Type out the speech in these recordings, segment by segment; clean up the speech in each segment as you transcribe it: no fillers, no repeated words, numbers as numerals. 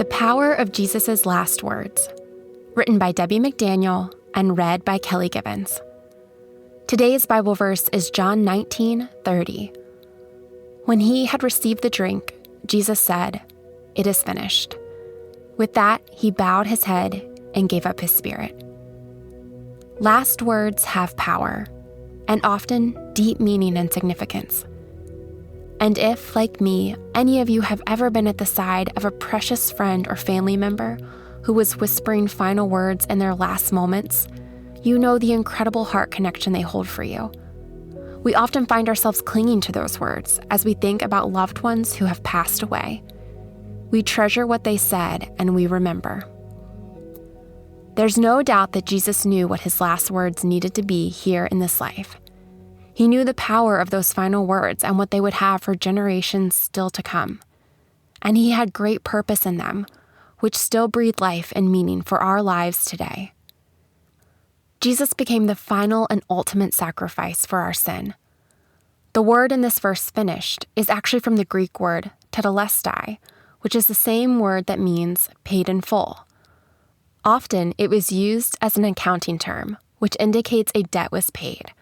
The Power of Jesus' Last Words, written by Debbie McDaniel and read by Kelly Givens. Today's Bible verse is John 19:30. When he had received the drink, Jesus said, "It is finished." With that, he bowed his head and gave up his spirit. Last words have power, and often deep meaning and significance. And if, like me, any of you have ever been at the side of a precious friend or family member who was whispering final words in their last moments, you know the incredible heart connection they hold for you. We often find ourselves clinging to those words as we think about loved ones who have passed away. We treasure what they said and we remember. There's no doubt that Jesus knew what his last words needed to be here in this life. He knew the power of those final words and what they would have for generations still to come. And he had great purpose in them, which still breathe life and meaning for our lives today. Jesus became the final and ultimate sacrifice for our sin. The word in this verse, finished, is actually from the Greek word tetelestai, which is the same word that means paid in full. Often, it was used as an accounting term, which indicates a debt was paid.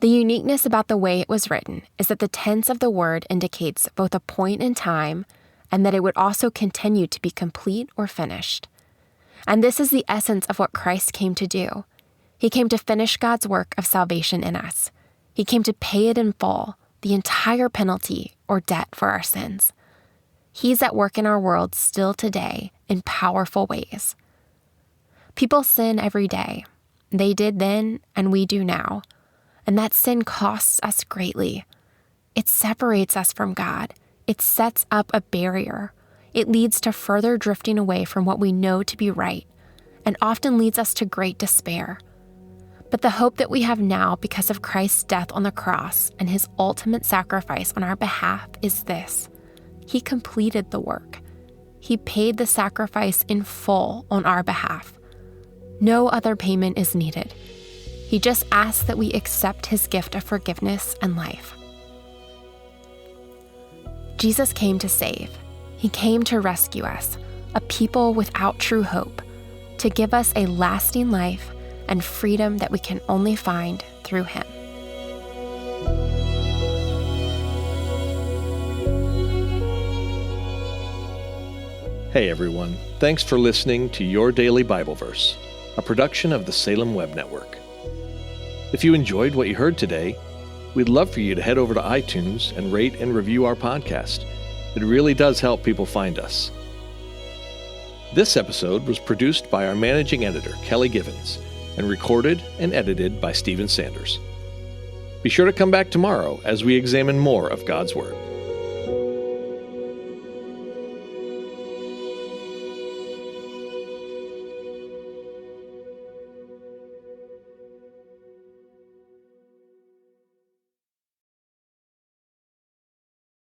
The uniqueness about the way it was written is that the tense of the word indicates both a point in time and that it would also continue to be complete or finished. And this is the essence of what Christ came to do. He came to finish God's work of salvation in us. He came to pay it in full, the entire penalty or debt for our sins. He's at work in our world still today in powerful ways. People sin every day. They did then, and we do now. And that sin costs us greatly. It separates us from God. It sets up a barrier. It leads to further drifting away from what we know to be right, and often leads us to great despair. But the hope that we have now because of Christ's death on the cross and his ultimate sacrifice on our behalf is this: he completed the work. He paid the sacrifice in full on our behalf. No other payment is needed. He just asks that we accept his gift of forgiveness and life. Jesus came to save. He came to rescue us, a people without true hope, to give us a lasting life and freedom that we can only find through him. Hey everyone, thanks for listening to Your Daily Bible Verse, a production of the Salem Web Network. If you enjoyed what you heard today, we'd love for you to head over to iTunes and rate and review our podcast. It really does help people find us. This episode was produced by our managing editor, Kelly Givens, and recorded and edited by Stephen Sanders. Be sure to come back tomorrow as we examine more of God's Word.